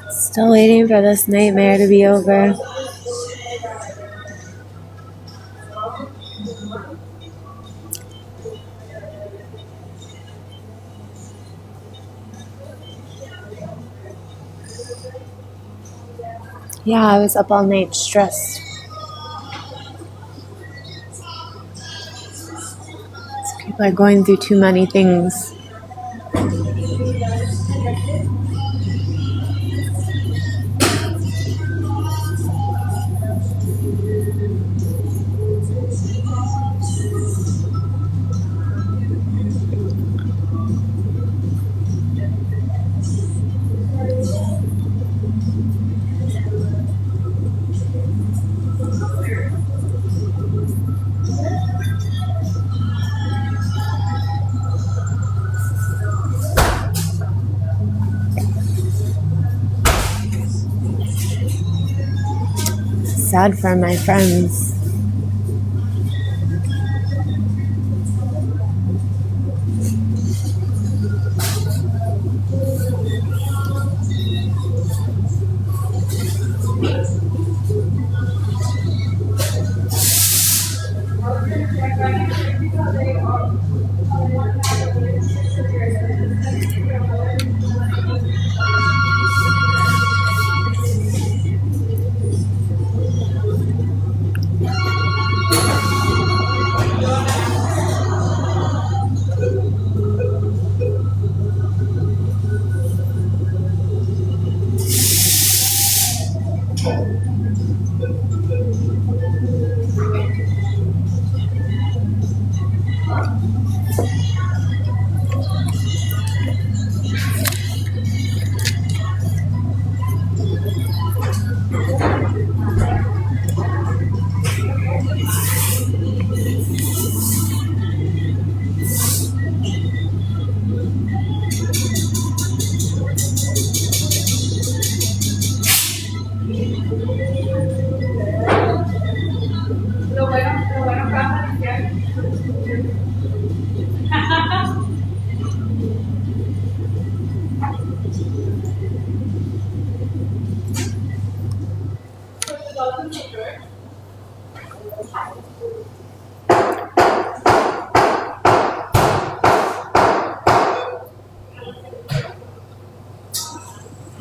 Still waiting for this nightmare to be over. Yeah, I was up all night stressed. People are going through too many things. Sad for my friends.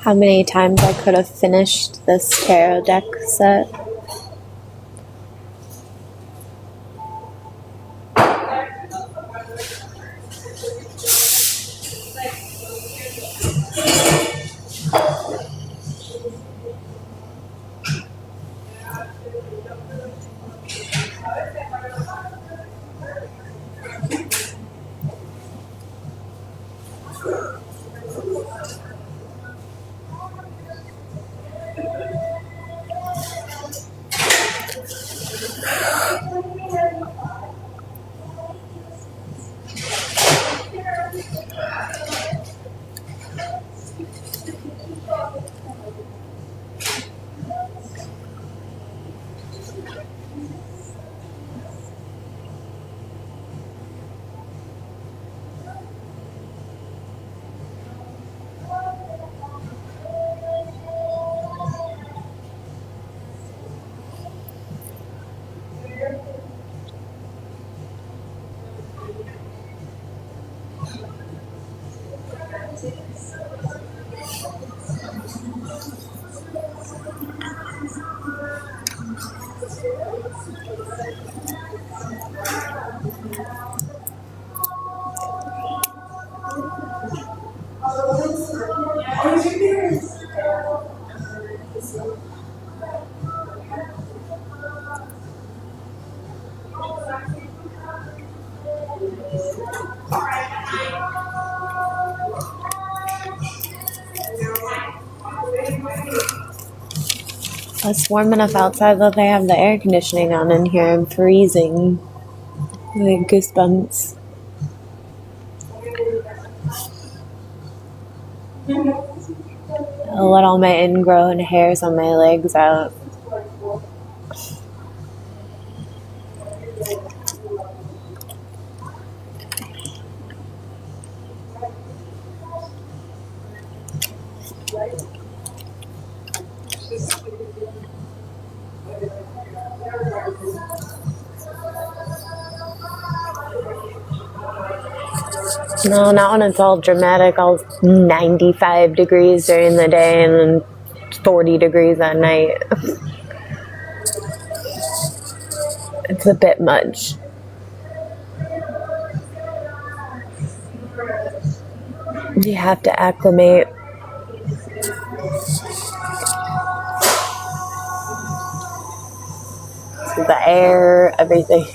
How many times I could have finished this tarot deck set. It's warm enough outside that they have the air conditioning on in here. I'm freezing. Like goosebumps. I'll let all my ingrown hairs on my legs out. No, not when it's all dramatic, all 95 degrees during the day and then 40 degrees at night. It's a bit much. You have to acclimate. To the air, everything.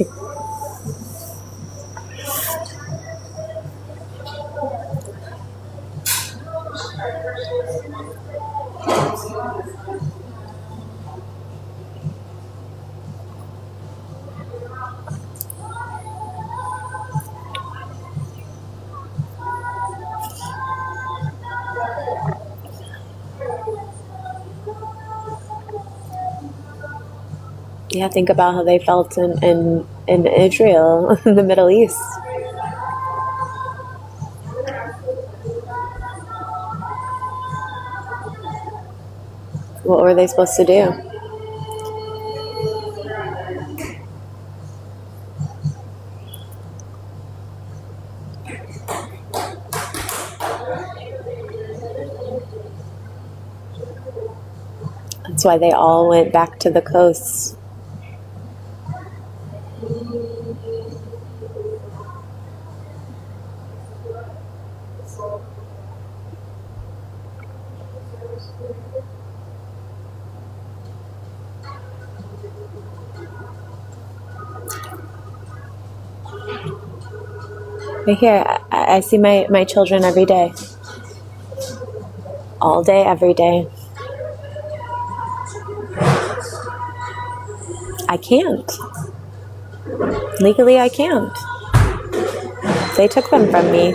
Yeah, think about how they felt in Israel, in the Middle East. What were they supposed to do? That's why they all went back to the coast. But here, I see my children every day. All day, every day. I can't. Legally, I can't. They took them from me.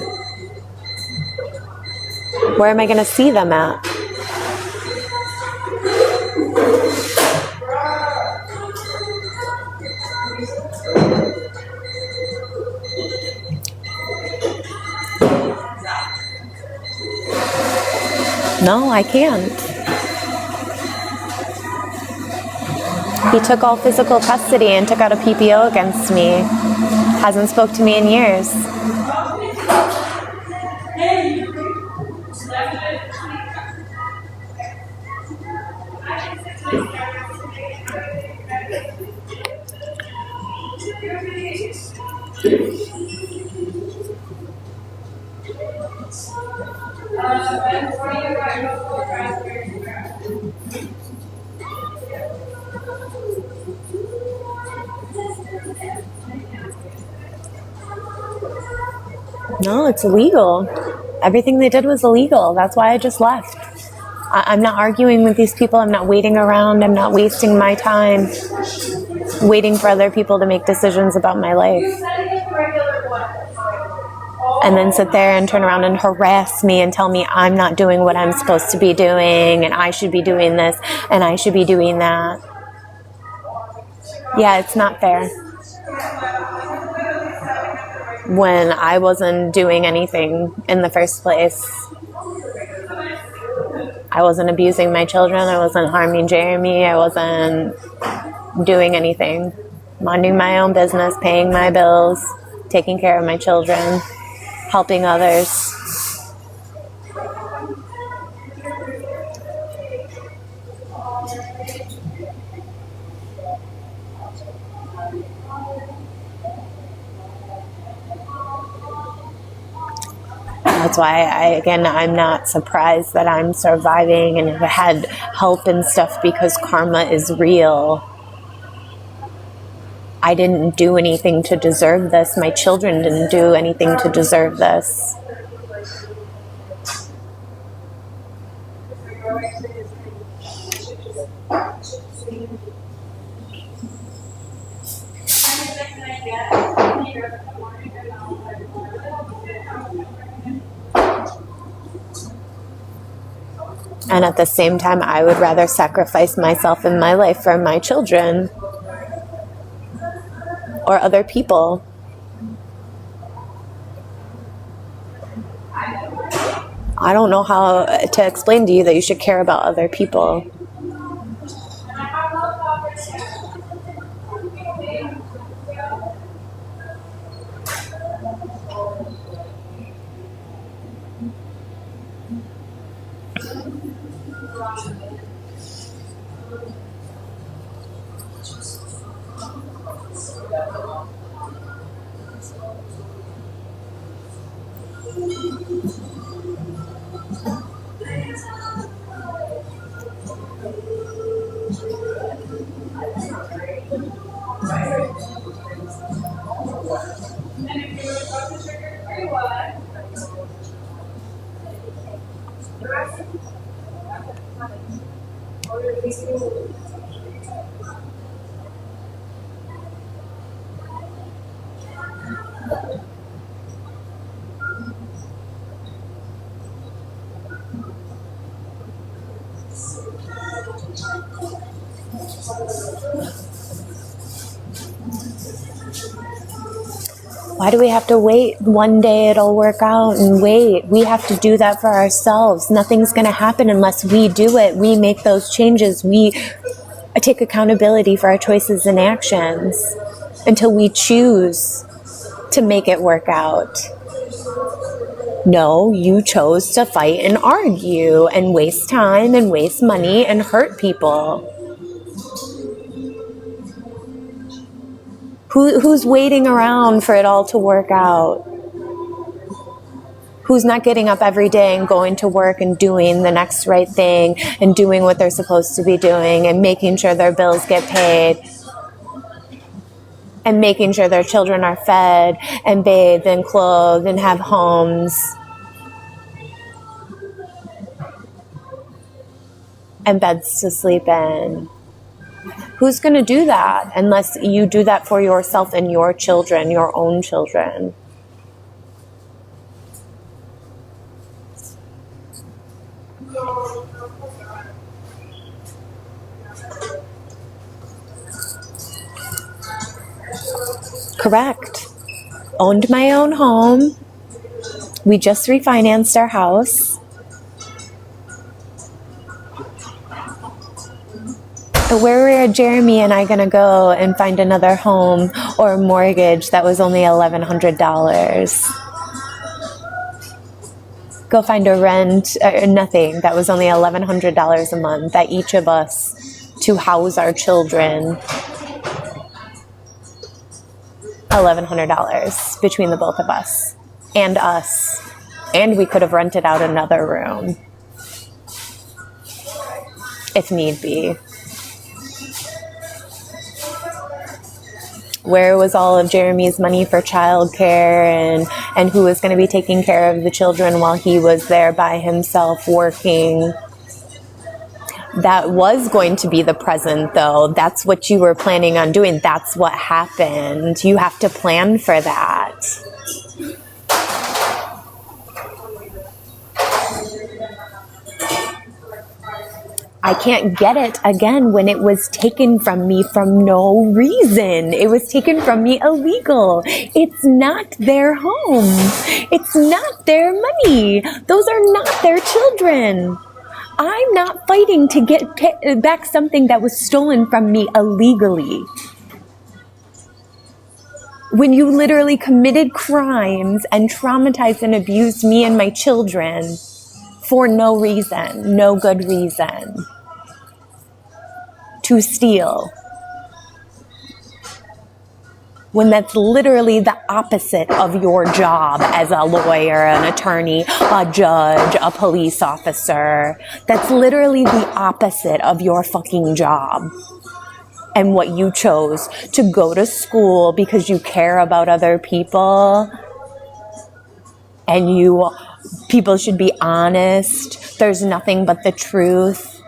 Where am I going to see them at? No, I can't. He took all physical custody and took out a PPO against me. Hasn't spoke to me in years. No, it's illegal. Everything they did was illegal. That's why I just left. I'm not arguing with these people. I'm not waiting around. I'm not wasting my time waiting for other people to make decisions about my life. And then sit there and turn around and harass me and tell me I'm not doing what I'm supposed to be doing and I should be doing this and I should be doing that. Yeah, it's not fair. When I wasn't doing anything in the first place. I wasn't abusing my children. I wasn't harming Jeremy. I wasn't doing anything. Minding my own business, paying my bills, taking care of my children, helping others. That's why I'm not surprised that I'm surviving and have had help and stuff because karma is real. I didn't do anything to deserve this. My children didn't do anything to deserve this. And at the same time, I would rather sacrifice myself and my life for my children or other people. I don't know how to explain to you that you should care about other people. Why do we have to wait? One day it'll work out and wait. We have to do that for ourselves. Nothing's going to happen unless we do it. We make those changes. We take accountability for our choices and actions until we choose to make it work out. No, you chose to fight and argue and waste time and waste money and hurt people. Who's waiting around for it all to work out? Who's not getting up every day and going to work and doing the next right thing and doing what they're supposed to be doing and making sure their bills get paid and making sure their children are fed and bathed and clothed and have homes and beds to sleep in? Who's going to do that unless you do that for yourself and your children, your own children? Correct. Owned my own home. We just refinanced our house. Where were Jeremy and I going to go and find another home or a mortgage that was only $1,100? Go find a rent, nothing, that was only $1,100 a month that each of us to house our children. $1,100 between the both of us. And we could have rented out another room if need be. Where was all of Jeremy's money for childcare and who was going to be taking care of the children while he was there by himself working? That was going to be the present, though. That's what you were planning on doing. That's what happened. You have to plan for that. I can't get it again when it was taken from me from no reason. It was taken from me illegal. It's not their home. It's not their money. Those are not their children. I'm not fighting to get back something that was stolen from me illegally. When you literally committed crimes and traumatized and abused me and my children for no reason, no good reason, to steal, when that's literally the opposite of your job as a lawyer, an attorney, a judge, a police officer. That's literally the opposite of your fucking job. And what you chose to go to school because you care about other people and people should be honest. There's nothing but the truth.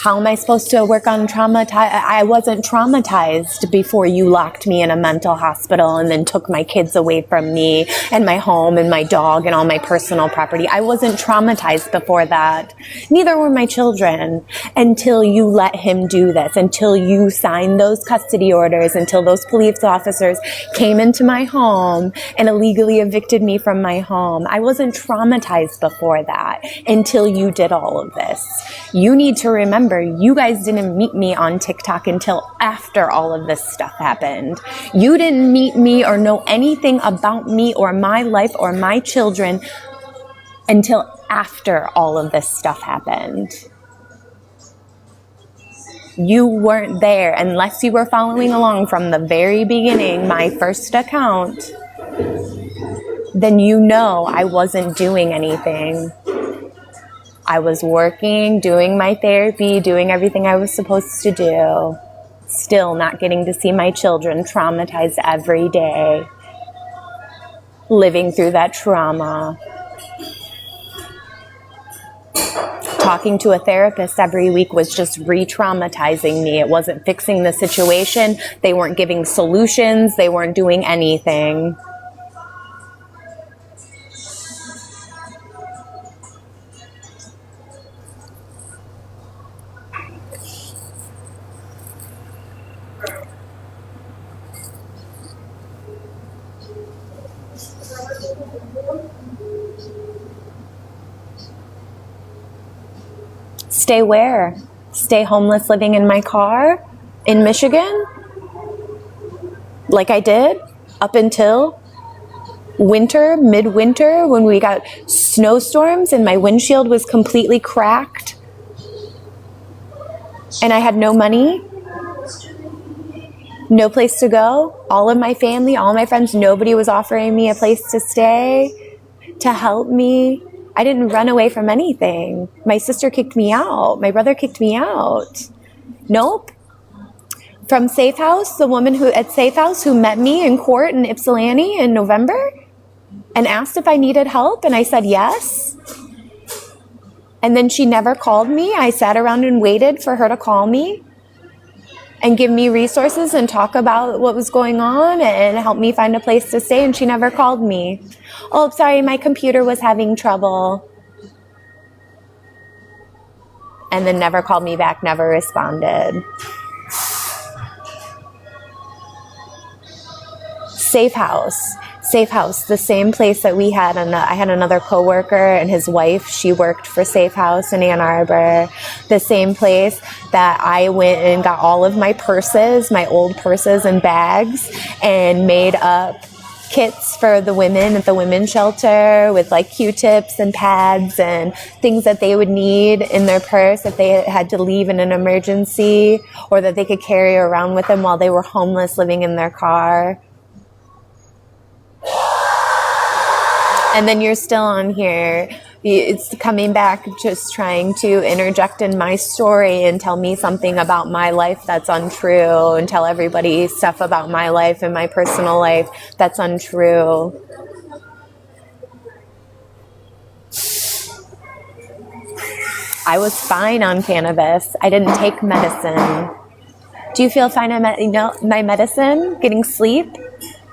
How am I supposed to work on I wasn't traumatized before you locked me in a mental hospital and then took my kids away from me and my home and my dog and all my personal property. I wasn't traumatized before that. Neither were my children until you let him do this, until you signed those custody orders, until those police officers came into my home and illegally evicted me from my home. I wasn't traumatized before that until you did all of this. You need to remember, you guys didn't meet me on TikTok until after all of this stuff happened. You didn't meet me or know anything about me or my life or my children until after all of this stuff happened. You weren't there unless you were following along from the very beginning, my first account. Then you know I wasn't doing anything. I was working, doing my therapy, doing everything I was supposed to do. Still not getting to see my children, traumatized every day. Living through that trauma. Talking to a therapist every week was just re-traumatizing me. It wasn't fixing the situation. They weren't giving solutions. They weren't doing anything. Stay where? Stay homeless living in my car in Michigan? Like I did up until winter, midwinter, when we got snowstorms and my windshield was completely cracked and I had no money, no place to go. All of my family, all my friends, nobody was offering me a place to stay, to help me. I didn't run away from anything. My sister kicked me out. My brother kicked me out. Nope. From Safe House, the woman at Safe House who met me in court in Ypsilanti in November and asked if I needed help, and I said yes. And then she never called me. I sat around and waited for her to call me and give me resources and talk about what was going on and help me find a place to stay, and she never called me. Oh, sorry, my computer was having trouble. And then never called me back, never responded. Safe House, the same place that we had. I had another coworker and his wife. She worked for Safe House in Ann Arbor. The same place that I went and got all of my purses, my old purses and bags, and made up kits for the women at the women's shelter with like Q-tips and pads and things that they would need in their purse if they had to leave in an emergency or that they could carry around with them while they were homeless living in their car. And then you're still on here. It's coming back, just trying to interject in my story and tell me something about my life that's untrue and tell everybody stuff about my life and my personal life that's untrue. I was fine on cannabis. I didn't take medicine. Do you feel fine on my medicine? Getting sleep?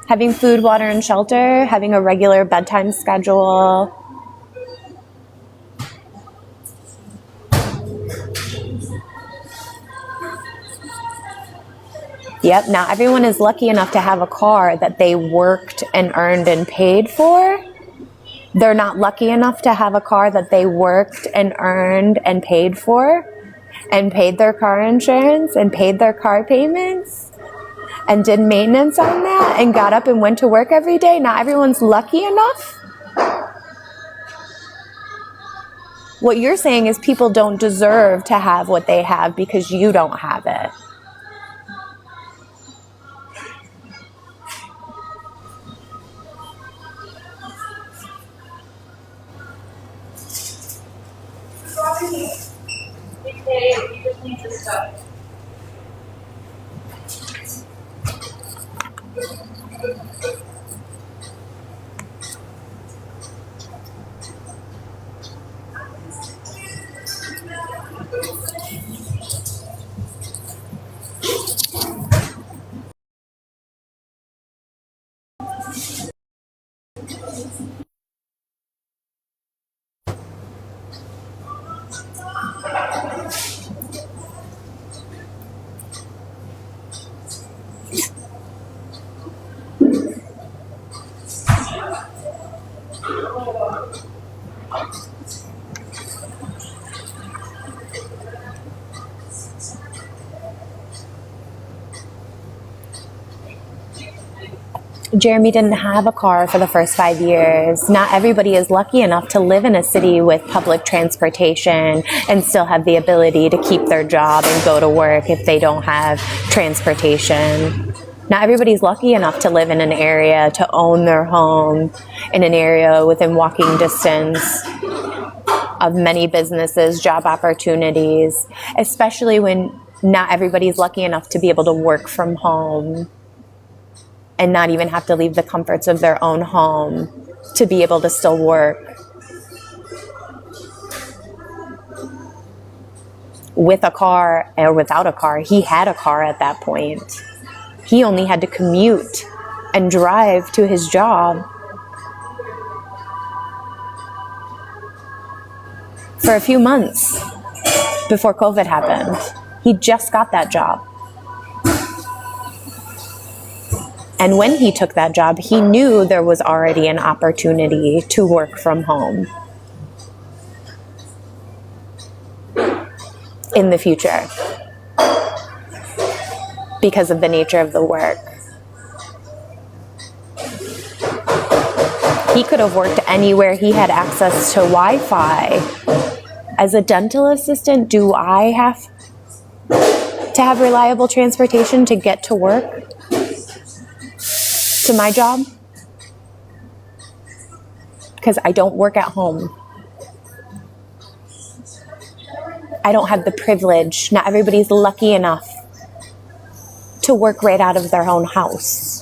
Having food, water, and shelter? Having a regular bedtime schedule? Yep, now everyone is lucky enough to have a car that they worked and earned and paid for. They're not lucky enough to have a car that they worked and earned and paid for and paid their car insurance and paid their car payments and did maintenance on that and got up and went to work every day. Not everyone's lucky enough. What you're saying is people don't deserve to have what they have because you don't have it. You just need to stop. Jeremy didn't have a car for the first 5 years. Not everybody is lucky enough to live in a city with public transportation and still have the ability to keep their job and go to work if they don't have transportation. Not everybody's lucky enough to live in an area, to own their home in an area within walking distance of many businesses, job opportunities, especially when not everybody's lucky enough to be able to work from home and not even have to leave the comforts of their own home to be able to still work. With a car or without a car, he had a car at that point. He only had to commute and drive to his job for a few months before COVID happened. He just got that job. And when he took that job, he knew there was already an opportunity to work from home in the future because of the nature of the work. He could have worked anywhere he had access to Wi-Fi. As a dental assistant, do I have to have reliable transportation to get to work? To my job? Because I don't work at home. I don't have the privilege. Not everybody's lucky enough to work right out of their own house.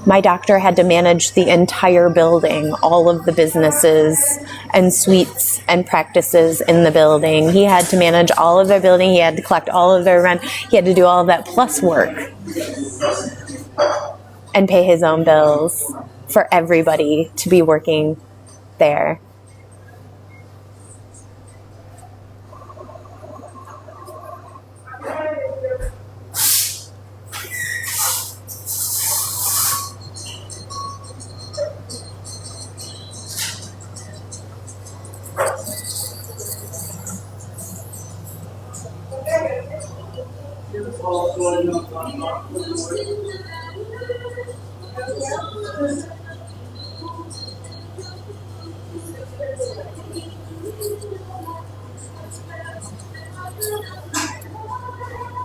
My doctor had to manage the entire building, all of the businesses and suites and practices in the building. He had to manage all of their building. He had to collect all of their rent. He had to do all of that plus work and pay his own bills for everybody to be working there.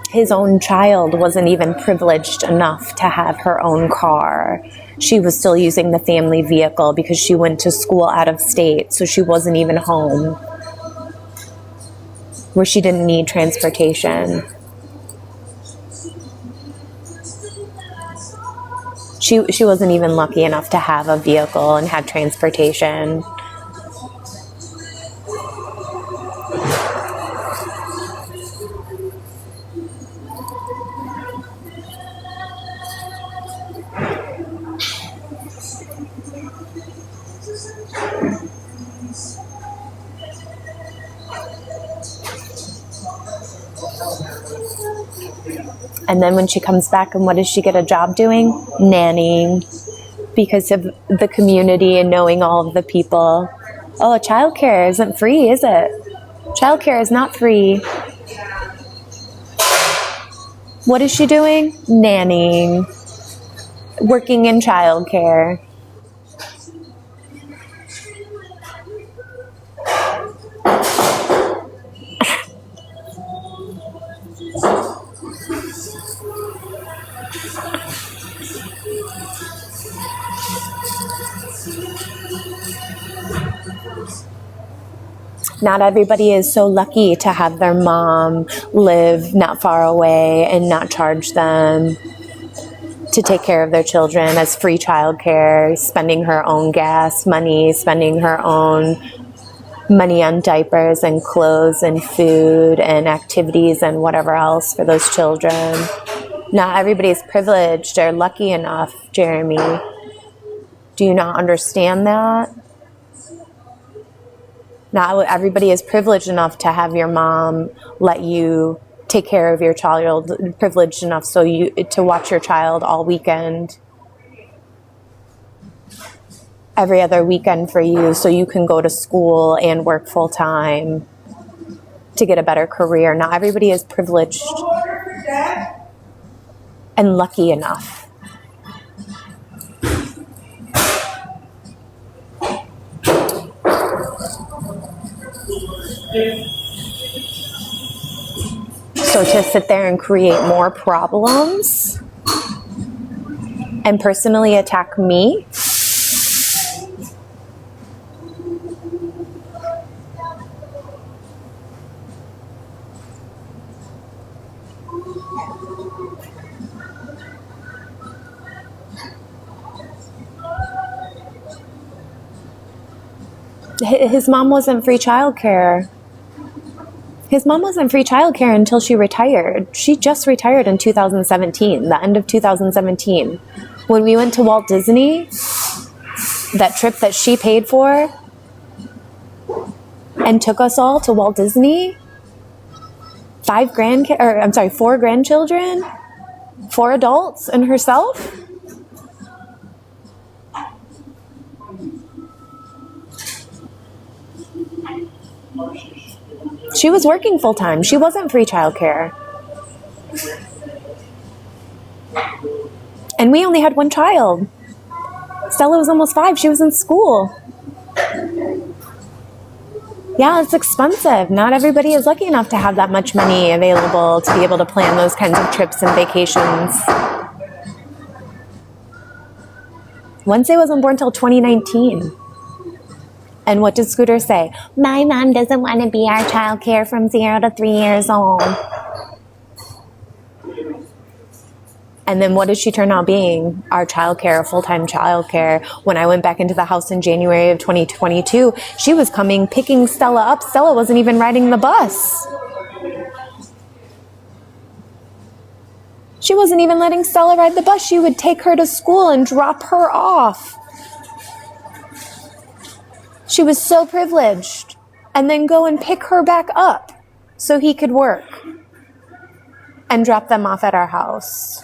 His own child wasn't even privileged enough to have her own car. She was still using the family vehicle because she went to school out of state, so she wasn't even home, where she didn't need transportation. She wasn't even lucky enough to have a vehicle and have transportation. And then when she comes back, and what does she get a job doing? Nannying, because of the community and knowing all of the people. Oh, childcare isn't free, is it? Childcare is not free. What is she doing? Nannying, working in childcare. Not everybody is so lucky to have their mom live not far away and not charge them to take care of their children as free childcare, spending her own gas money, spending her own money on diapers and clothes and food and activities and whatever else for those children. Not everybody is privileged or lucky enough, Jeremy. Do you not understand that? Not everybody is privileged enough to have your mom let you take care of your child, privileged enough so you to watch your child all weekend, every other weekend for you, so you can go to school and work full time to get a better career. Not everybody is privileged and lucky enough. So to sit there and create more problems and personally attack me, his mom wasn't free childcare. His mom wasn't free childcare until she retired. She just retired in 2017, the end of 2017. When we went to Walt Disney, that trip that she paid for and took us all to Walt Disney, 4 grandchildren, 4 adults and herself. She was working full time. She wasn't free childcare. And we only had 1 child. Stella was almost 5. She was in school. Yeah, it's expensive. Not everybody is lucky enough to have that much money available to be able to plan those kinds of trips and vacations. Wednesday wasn't born until 2019. And what did Scooter say? My mom doesn't want to be our child care from 0 to 3 years old. And then what did she turn out being? Our child care, full-time child care. When I went back into the house in January of 2022, she was coming, picking Stella up. Stella wasn't even riding the bus. She wasn't even letting Stella ride the bus. She would take her to school and drop her off. She was so privileged, and then go and pick her back up so he could work and drop them off at our house.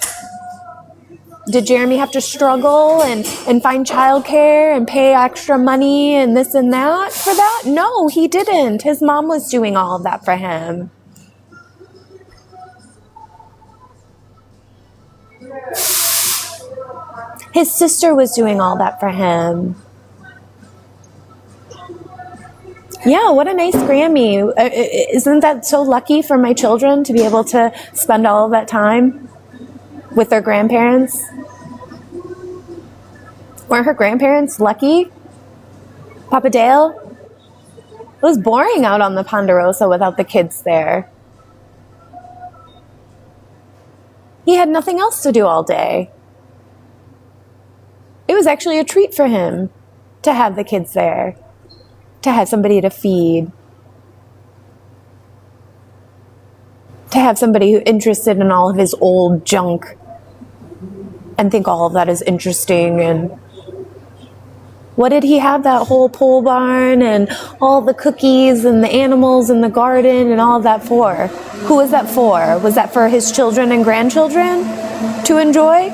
Did Jeremy have to struggle and find childcare and pay extra money and this and that for that? No, he didn't. His mom was doing all of that for him. His sister was doing all that for him. Yeah, what a nice Grammy. Isn't that so lucky for my children to be able to spend all of that time with their grandparents? Weren't her grandparents lucky? Papa Dale? It was boring out on the Ponderosa without the kids there. He had nothing else to do all day. It was actually a treat for him to have the kids there, to have somebody to feed, to have somebody who's interested in all of his old junk and think all of that is interesting. And what did he have that whole pole barn and all the cookies and the animals in the garden and all of that for? Who was that for? Was that for his children and grandchildren to enjoy?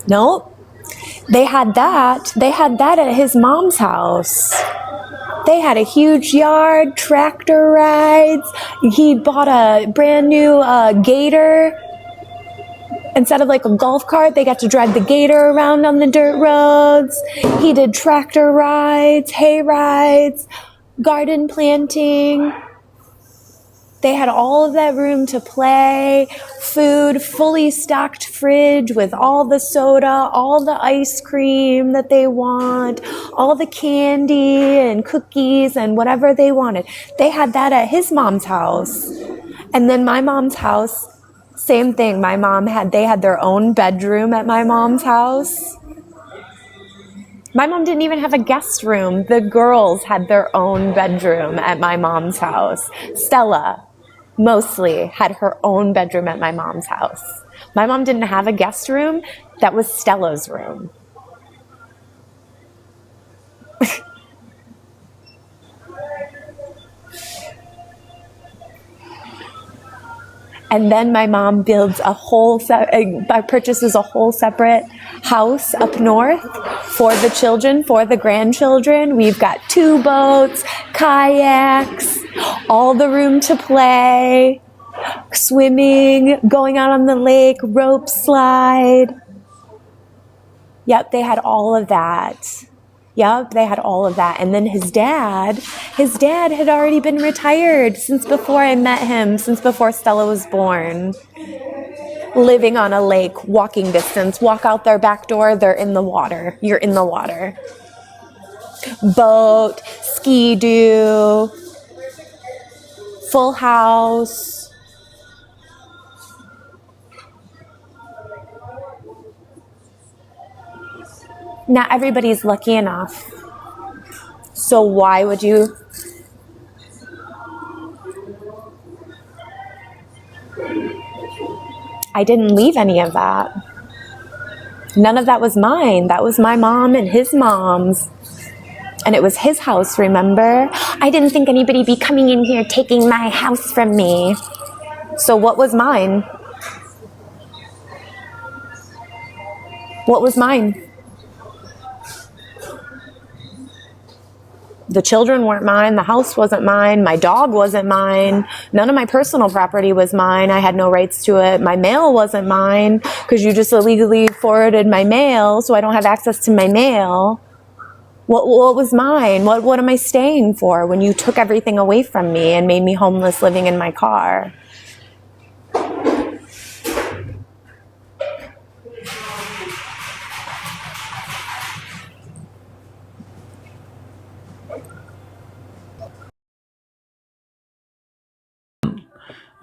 Nope. They had that at his mom's house. They had a huge yard, tractor rides. He bought a brand new gator. Instead of like a golf cart, they got to drive the gator around on the dirt roads. He did tractor rides, hay rides, garden planting. They had all of that room to play, food, fully stocked fridge with all the soda, all the ice cream that they want, all the candy and cookies and whatever they wanted. They had that at his mom's house. And then my mom's house, same thing. They had their own bedroom at my mom's house. My mom didn't even have a guest room. The girls had their own bedroom at my mom's house. Stella mostly had her own bedroom at my mom's house. My mom didn't have a guest room. That was Stella's room. And then my mom builds purchases a whole separate house up north for the children, for the grandchildren. We've got 2 boats, kayaks, all the room to play, swimming, going out on the lake, rope slide. Yep, they had all of that. Yep, they had all of that. And then his dad had already been retired since before I met him, since before Stella was born. Living on a lake, walking distance, walk out their back door, they're in the water. You're in the water. Boat, ski-doo, full house. Not everybody's lucky enough. So why would you? I didn't leave any of that. None of that was mine. That was my mom and his mom's. And it was his house, remember? I didn't think anybody be coming in here taking my house from me. So what was mine? What was mine? The children weren't mine. The house wasn't mine. My dog wasn't mine. None of my personal property was mine. I had no rights to it. My mail wasn't mine because you just illegally forwarded my mail, so I don't have access to my mail. What was mine? What am I staying for when you took everything away from me and made me homeless living in my car?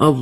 of